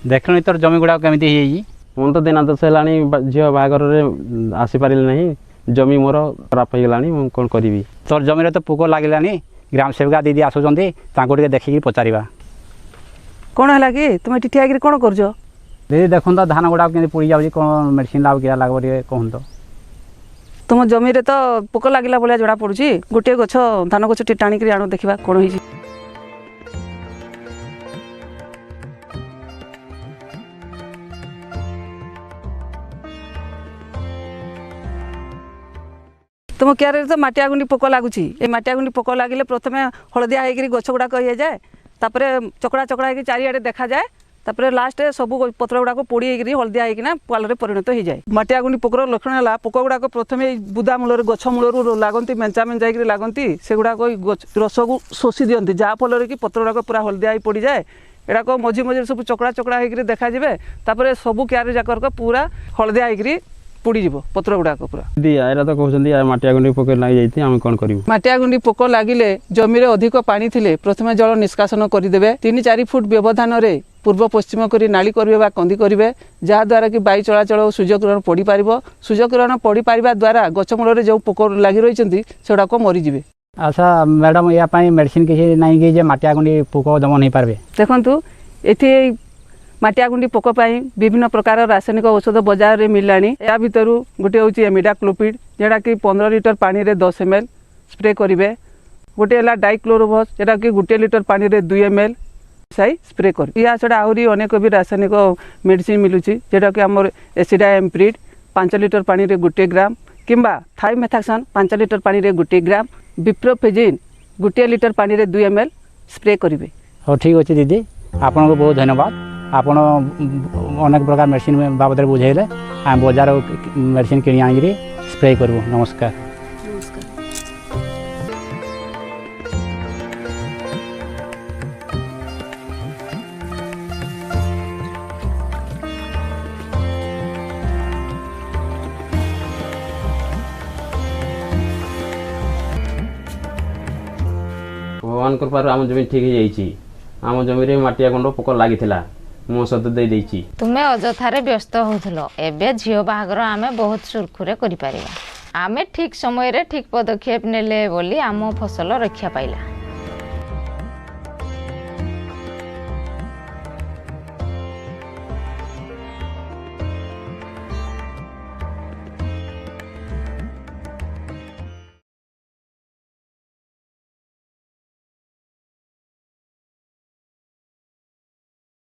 देखनी तोर जमी गुड़ा केमिति ही मन तो दिन दस है झील बागर आसीपारे ना जमी मोर खराब हो गलानी मु कौन करी तोर जमी तो पोक लगे ग्राम सेविका दीदी आसुँच देखिकी पचार कौन है कि तुम ये ठिया कौन कर दीदी देखुन तो धान गुड़ा के पड़ जाऊँगी कौन मेडिसिन लाभ क्या लगे कहूँ तो तुम जमी रे तो पोक लगला भाया जड़ा पड़ी गोटे गछ धान गछ टे टाणिक आण देखा कौन हो तुम क्यारे तो मटिया गुंडी पोक लगुच ये मटिया गुंडी पोक लगे प्रथम हलदिया होकर गछ गुड़ाक ये जाए तापर चकड़ा चकड़ा हो चारिड़े देखा जाए तापर लास्ट सब पत्र गुड़ाक पोड़ी हलदिया होना पाल परिणत हो जाए मटिया गुंडी पोकर लक्षण है पोक गुड़ाक प्रथम बुदा मूल गछ मूलर लगती मेंचा मेंचा लगती से गुड़ाक रस को शोषी दिखती जहाँफल कि पत्र गुड़ाक पूरा हलदिया पड़ जाए एड़ाक मझी मझे सब चकड़ा चकड़ा होकर देखा जाए तापर सब क्यारे जाकर पूरा हलदिया होकर पुड़ी जीव पत्र गुड़ाक पूरा दीदी एरा तो कहते मटिया गुंडी पोक लग जाती आम कौन करूँ मटिया गुंडी पोक लगिले जमी अधिक पानी थिले प्रथमे जल निष्कासन करदे 3-4 फुट व्यवधान में पूर्व पश्चिम कर नाली करेंगे कंदी करेंगे जहाद्वारा कि वायु चलाचल और सूर्यकिरण पड़ पार सूर्यकिरण पड़ पार द्वारा गछमूल जो पोक लगी रही सेगुड़ाक मरीजे। अच्छा मैडम या मेडिसिन किसी ना कि मटिया गुंडी पोक दमन हो पारे देखु ये मटिया गुंडी पोक विभिन्न प्रकार रासायनिक औषध बजार में मिललानी या भितर गोटे हूँ इमिडाक्लोपिड जोटा कि 15 लिटर पानी रे 10 ml स्प्रे करेंगे गोटे है डाइक्लोरोभस जोटा कि 1 लिटर पानी रे 2 ml मिसाई स्प्रे कर या छड़ा आहरी अनेक भी रासायनिक मेडिसिन मिलूँ जोटा कि आम एसिडाइएम्प्रिड 5 लिटर पानी रे 1 ग्राम किंबा थाइमेथाक्सन 5 लिटर पानी रे 1 ग्राम विप्रोफेजिन 1 लिटर पानी रे 2 ml स्प्रे करेंगे। हाँ ठीक अच्छे दीदी आपन को बहुत धन्यवाद आपण अनेक प्रकार मेडिसिन बाबद बुझेले आम बजार मेडिसिन किणी आनिक स्प्रे करूँ। नमस्कार। भगवान कृपार आम जमी ठीक हो जाइए आम जमी मटिया गुंड पोक लगी मो सद दे देइछि तुमे अजथारे व्यस्त होथलो एबे झियो बाहागर आमे बहुत सुरखुरे करि परिबा आमे ठीक समय रे ठीक पदक्षेप नेले बोली आम फसल रक्षा पाइला।